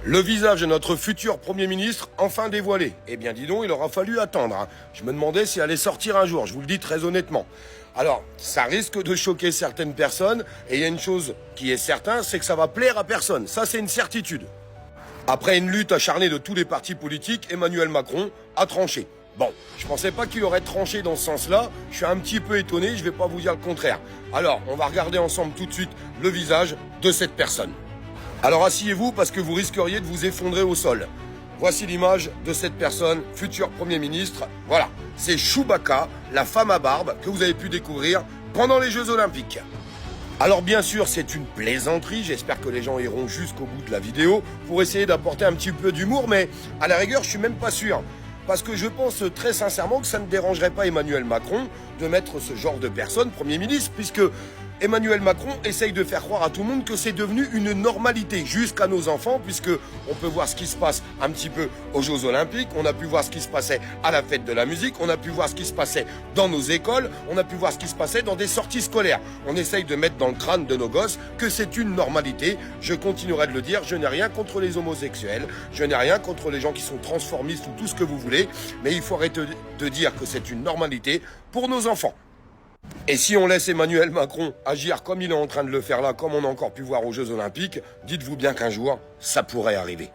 Le visage de notre futur Premier ministre, enfin dévoilé. Eh bien dis donc, il aura fallu attendre. Hein. Je me demandais s'il allait sortir un jour, je vous le dis très honnêtement. Alors, ça risque de choquer certaines personnes, et il y a une chose qui est certaine, c'est que ça va plaire à personne. Ça, c'est une certitude. Après une lutte acharnée de tous les partis politiques, Emmanuel Macron a tranché. Bon, je pensais pas qu'il aurait tranché dans ce sens-là, je suis un petit peu étonné, je vais pas vous dire le contraire. Alors, on va regarder ensemble tout de suite le visage de cette personne. Alors asseyez-vous parce que vous risqueriez de vous effondrer au sol. Voici l'image de cette personne, futur Premier ministre. Voilà, c'est Chewbacca, la femme à barbe que vous avez pu découvrir pendant les Jeux Olympiques. Alors bien sûr, c'est une plaisanterie, j'espère que les gens iront jusqu'au bout de la vidéo pour essayer d'apporter un petit peu d'humour, mais à la rigueur, je suis même pas sûr. Parce que je pense très sincèrement que ça ne dérangerait pas Emmanuel Macron de mettre ce genre de personne Premier ministre, puisque Emmanuel Macron essaye de faire croire à tout le monde que c'est devenu une normalité jusqu'à nos enfants, puisque on peut voir ce qui se passe un petit peu aux Jeux Olympiques, on a pu voir ce qui se passait à la fête de la musique, on a pu voir ce qui se passait dans nos écoles, on a pu voir ce qui se passait dans des sorties scolaires. On essaye de mettre dans le crâne de nos gosses que c'est une normalité. Je continuerai de le dire, je n'ai rien contre les homosexuels, je n'ai rien contre les gens qui sont transformistes ou tout ce que vous voulez, mais il faut arrêter de dire que c'est une normalité pour nos enfants. Et si on laisse Emmanuel Macron agir comme il est en train de le faire là, comme on a encore pu voir aux Jeux Olympiques, dites-vous bien qu'un jour, ça pourrait arriver.